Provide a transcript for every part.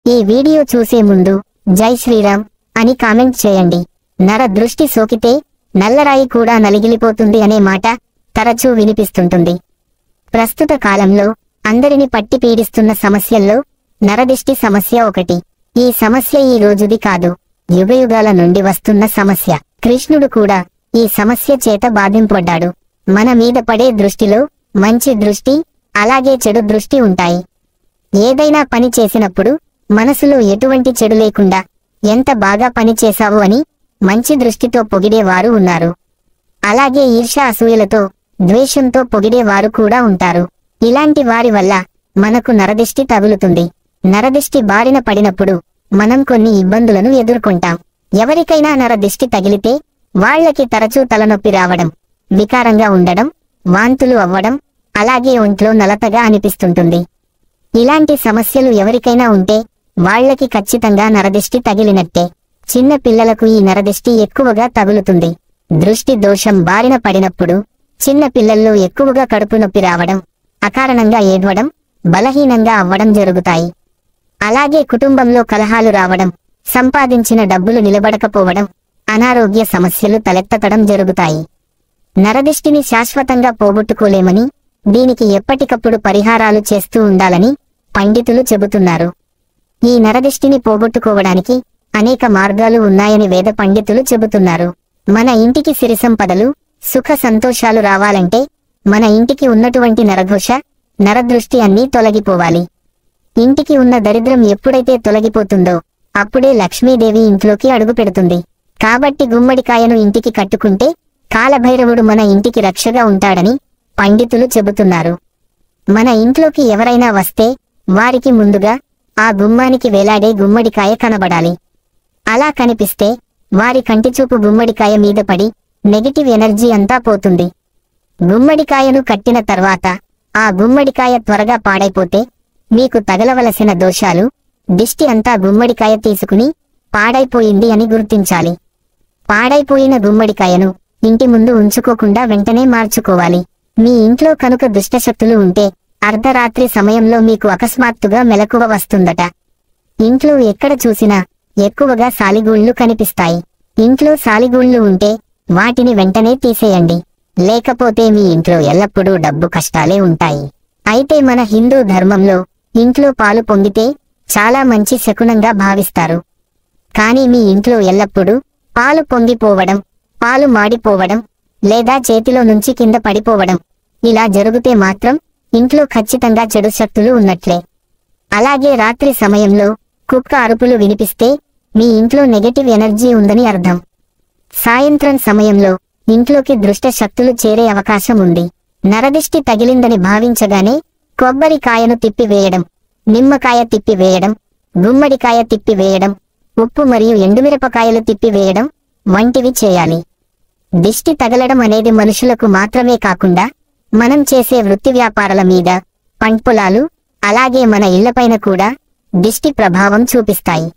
ఈ వీడియో చూసే ముందు జై శ్రీరామ్ అని కామెంట్ చేయండి. నర దృష్టి సోకితే నల్లరాయి కూడా నలిగిలిపోతుంది అనే మాట తరచూ వినిపిస్తుంటుంది. ప్రస్తుత కాలంలో అందరిని పట్టి పీడిస్తున్న సమస్యల్లో నరదిష్టి సమస్య ఒకటి. ఈ సమస్య ఈ రోజుది కాదు, యుగయుగాల నుండి వస్తున్న సమస్య. కృష్ణుడు కూడా ఈ సమస్య చేత బాధింపడ్డాడు. మన మీద పడే దృష్టిలో మంచి దృష్టి అలాగే చెడు దృష్టి ఉంటాయి. ఏదైనా పని చేసినప్పుడు మనసులో ఎటువంటి చెడు లేకుండా ఎంత బాగా పని చేశావు అని మంచి దృష్టితో పొగిడేవారు ఉన్నారు. అలాగే ఈర్ష్య అసూయలతో ద్వేషంతో పొగిడేవారు కూడా ఉంటారు. ఇలాంటి వారి వల్ల మనకు నరదిష్టి తగులుతుంది. నరదిష్టి బారిన పడినప్పుడు మనం కొన్ని ఇబ్బందులను ఎదుర్కొంటాం. ఎవరికైనా నరదిష్టి తగిలితే వాళ్లకి తరచూ తలనొప్పి రావడం, వికారంగా ఉండడం, వాంతులు అవ్వడం, అలాగే ఒంట్లో నలతగా అనిపిస్తుంటుంది. ఇలాంటి సమస్యలు ఎవరికైనా ఉంటే వాళ్లకి ఖచ్చితంగా నరదిష్టి తగిలినట్టే. చిన్న పిల్లలకు ఈ నరదిష్టి ఎక్కువగా తగులుతుంది. దృష్టి దోషం బారిన పడినప్పుడు చిన్న పిల్లల్లో ఎక్కువగా కడుపు నొప్పి రావడం, అకారణంగా ఏడ్వడం, బలహీనంగా అవ్వడం జరుగుతాయి. అలాగే కుటుంబంలో కలహాలు రావడం, సంపాదించిన డబ్బులు నిలబడకపోవడం, అనారోగ్య సమస్యలు తలెత్తడం జరుగుతాయి. నరదిష్టిని శాశ్వతంగా పోగొట్టుకోలేమని, దీనికి ఎప్పటికప్పుడు పరిహారాలు చేస్తూ ఉండాలని పండితులు చెబుతున్నారు. ఈ నరదిష్టిని పోగొట్టుకోవడానికి అనేక మార్గాలు ఉన్నాయని వేద పండితులు చెబుతున్నారు. మన ఇంటికి సిరి సంపదలు, సుఖ సంతోషాలు రావాలంటే మన ఇంటికి ఉన్నటువంటి నరఘోష, నరదృష్టి అన్నీ తొలగిపోవాలి. ఇంటికి ఉన్న దరిద్రం ఎప్పుడైతే తొలగిపోతుందో అప్పుడే లక్ష్మీదేవి ఇంట్లోకి అడుగు పెడుతుంది. కాబట్టి గుమ్మడికాయను ఇంటికి కట్టుకుంటే కాలభైరవుడు మన ఇంటికి రక్షగా ఉంటాడని పండితులు చెబుతున్నారు. మన ఇంట్లోకి ఎవరైనా వస్తే వారికి ముందుగా ఆ గుమ్మానికి వేలాడే గుమ్మడికాయ కనబడాలి. అలా కనిపిస్తే వారి కంటిచూపు గుమ్మడికాయ మీద పడి నెగటివ్ ఎనర్జీ అంతా పోతుంది. గుమ్మడికాయను కట్టిన తర్వాత ఆ గుమ్మడికాయ త్వరగా పాడైపోతే మీకు తగలవలసిన దోషాలు, దిష్టి అంతా గుమ్మడికాయ తీసుకుని పాడైపోయింది అని గుర్తించాలి. పాడైపోయిన గుమ్మడికాయను ఇంటి ముందు ఉంచుకోకుండా వెంటనే మార్చుకోవాలి. మీ ఇంట్లో కనుక దుష్టశక్తులు ఉంటే అర్ధరాత్రి సమయంలో మీకు అకస్మాత్తుగా మెలకువ వస్తుందట. ఇంట్లో ఎక్కడ చూసినా ఎక్కువగా సాలిగూళ్లు కనిపిస్తాయి. ఇంట్లో సాలిగూళ్లు ఉంటే వాటిని వెంటనే తీసేయండి. లేకపోతే మీ ఇంట్లో ఎల్లప్పుడూ డబ్బు కష్టాలే ఉంటాయి. అయితే మన హిందూ ధర్మంలో ఇంట్లో పాలు పొంగితే చాలా మంచి శకునంగా భావిస్తారు. కానీ మీ ఇంట్లో ఎల్లప్పుడూ పాలు పొంగిపోవడం, పాలు మాడిపోవడం, లేదా చేతిలో నుంచి కింద పడిపోవడం ఇలా జరిగితే మాత్రం ఇంట్లో ఖచ్చితంగా చెడు శక్తులు ఉన్నట్లే. అలాగే రాత్రి సమయంలో కుక్క అరుపులు వినిపిస్తే మీ ఇంట్లో నెగటివ్ ఎనర్జీ ఉందని అర్థం. సాయంత్రం సమయంలో ఇంట్లోకి దుష్ట శక్తులు చేరే అవకాశం ఉంది. నరదిష్టి తగిలిందని భావించగానే కొబ్బరికాయను తిప్పివేయడం, నిమ్మకాయ తిప్పివేయడం, గుమ్మడికాయ తిప్పివేయడం, ఉప్పు మరియు ఎండుమిరపకాయలు తిప్పివేయడం వంటివి చేయాలి. దిష్టి తగలడం అనేది మనుషులకు మాత్రమే కాకుండా మనం చేసే వృత్తి వ్యాపారాల మీద, పంటపొలాలు, అలాగే మన ఇళ్లపైన కూడా దిష్టి ప్రభావం చూపిస్తాయి.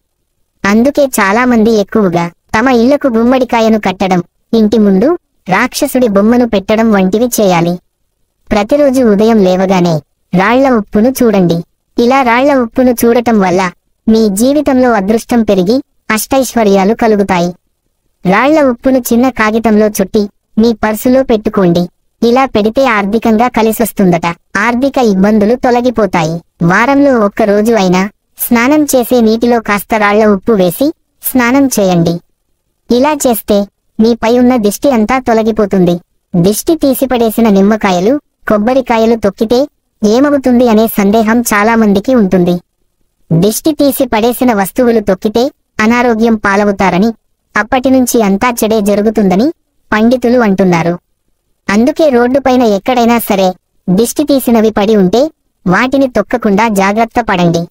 అందుకే చాలామంది ఎక్కువగా తమ ఇళ్లకు గుమ్మడికాయను కట్టడం, ఇంటి ముందు రాక్షసుడి బొమ్మను పెట్టడం వంటివి చేయాలి. ప్రతిరోజు ఉదయం లేవగానే రాళ్ల ఉప్పును చూడండి. ఇలా రాళ్ల ఉప్పును చూడటం వల్ల మీ జీవితంలో అదృష్టం పెరిగి అష్టైశ్వర్యాలు కలుగుతాయి. రాళ్ల ఉప్పును చిన్న కాగితంలో చుట్టి మీ పర్సులో పెట్టుకోండి. ఇలా పెడితే ఆర్థికంగా కలిసొస్తుందట. ఆర్థిక ఇబ్బందులు తొలగిపోతాయి. వారంలో ఒక్కరోజు అయినా స్నానం చేసే నీటిలో కాస్త రాళ్ల ఉప్పు వేసి స్నానం చేయండి. ఇలా చేస్తే మీపై ఉన్న దిష్టి అంతా తొలగిపోతుంది. దిష్టి తీసిపడేసిన నిమ్మకాయలు, కొబ్బరికాయలు తొక్కితే ఏమవుతుంది అనే సందేహం చాలామందికి ఉంటుంది. దిష్టి తీసి పడేసిన వస్తువులు తొక్కితే అనారోగ్యం పాలవుతారని, అప్పటినుంచి అంతా చెడే జరుగుతుందని పండితులు అంటున్నారు. అందుకే రోడ్డుపైన ఎక్కడైనా సరే దిష్టి తీసినవి పడి ఉంటే వాటిని తొక్కకుండా జాగ్రత్త పడండి.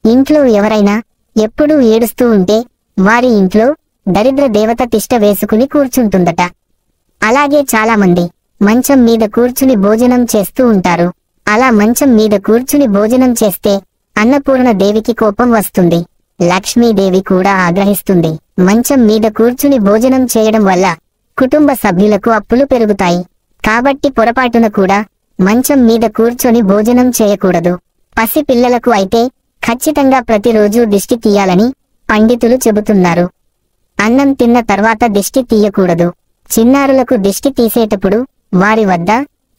ఇంట్లో ఎవరైనా ఎప్పుడూ ఏడుస్తూ ఉంటే వారి ఇంట్లో దరిద్ర దేవత తిష్ట వేసుకుని కూర్చుంటుందట. అలాగే చాలామంది మంచం మీద కూర్చుని భోజనం చేస్తూ ఉంటారు. అలా మంచం మీద కూర్చుని భోజనం చేస్తే అన్నపూర్ణ దేవికి కోపం వస్తుంది. లక్ష్మీదేవి కూడా ఆగ్రహిస్తుంది. మంచం మీద కూర్చుని భోజనం చేయడం వల్ల కుటుంబ సభ్యులకు అప్పులు పెరుగుతాయి. కాబట్టి పొరపాటున కూడా మంచం మీద కూర్చొని భోజనం చేయకూడదు. పసి పిల్లలకు అయితే ఖచ్చితంగా ప్రతిరోజు దిష్టి తీయాలని పండితులు చెబుతున్నారు. అన్నం తిన్న తర్వాత దిష్టి తీయకూడదు. చిన్నారులకు దిష్టి తీసేటప్పుడు వారి వద్ద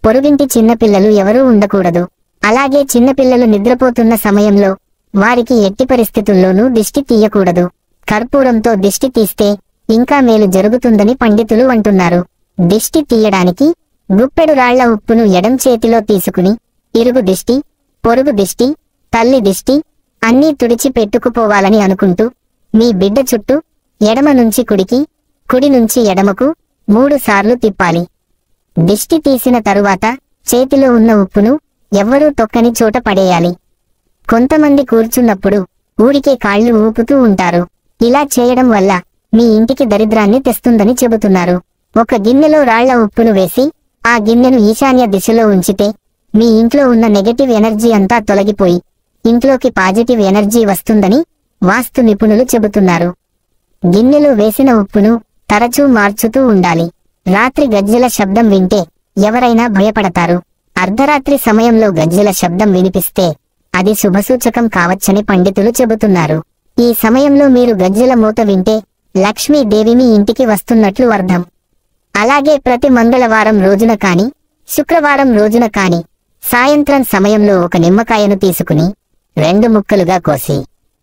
పొరుగింటి చిన్నపిల్లలు ఎవరూ ఉండకూడదు. అలాగే చిన్నపిల్లలు నిద్రపోతున్న సమయంలో వారికి ఎట్టి పరిస్థితుల్లోనూ దిష్టి తీయకూడదు. కర్పూరంతో దిష్టి తీస్తే ఇంకా మేలు జరుగుతుందని పండితులు అంటున్నారు. దిష్టి తీయడానికి గుప్పెడు రాళ్ల ఉప్పును ఎడం చేతిలో తీసుకుని ఇరుగు దిష్టి, పొరుగు దిష్టి, తల్లి దిష్టి అన్నీ తుడిచి పెట్టుకుపోవాలని అనుకుంటూ మీ బిడ్డ చుట్టూ ఎడమ నుంచి కుడికి, కుడి నుంచి ఎడమకు 3 సార్లు తిప్పాలి. దిష్టి తీసిన తరువాత చేతిలో ఉన్న ఉప్పును ఎవ్వరూ తొక్కని చోట పడేయాలి. కొంతమంది కూర్చున్నప్పుడు ఊరికే కాళ్ళు ఊపుతూ ఉంటారు. ఇలా చేయడం వల్ల మీ ఇంటికి దరిద్రాన్ని తెస్తుందని చెబుతున్నారు. ఒక గిన్నెలో రాళ్ల ఉప్పును వేసి ఆ గిన్నెను ఈశాన్య దిశలో ఉంచితే మీ ఇంట్లో ఉన్న నెగటివ్ ఎనర్జీ అంతా తొలగిపోయి ఇంట్లోకి పాజిటివ్ ఎనర్జీ వస్తుందని వాస్తు నిపుణులు చెబుతున్నారు. గిన్నెలో వేసిన ఉప్పును తరచూ మార్చుతూ ఉండాలి. రాత్రి గజ్జెల శబ్దం వింటే ఎవరైనా భయపడతారు. అర్ధరాత్రి సమయంలో గజ్జెల శబ్దం వినిపిస్తే అది శుభసూచకం కావచ్చని పండితులు చెబుతున్నారు. ఈ సమయంలో మీరు గజ్జెల మోత వింటే లక్ష్మీదేవి మీ ఇంటికి వస్తున్నట్లు అర్థం. అలాగే ప్రతి మంగళవారం రోజున కాని, శుక్రవారం రోజున కాని సాయంత్రం సమయంలో ఒక నిమ్మకాయను తీసుకుని 2 ముక్కలుగా కోసి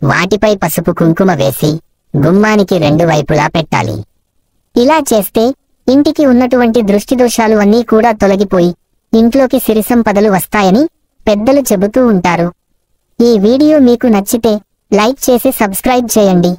వాటిపై పసుపు కుంకుమ వేసి గుమ్మానికి 2 వైపులా పెట్టాలి. ఇలా చేస్తే ఇంటికి ఉన్నటువంటి దృష్టిదోషాలు అన్నీ కూడా తొలగిపోయి ఇంట్లోకి సిరి సంపదలు వస్తాయని పెద్దలు చెబుతూ ఉంటారు. ఈ వీడియో మీకు నచ్చితే లైక్ చేసి సబ్స్క్రైబ్ చేయండి.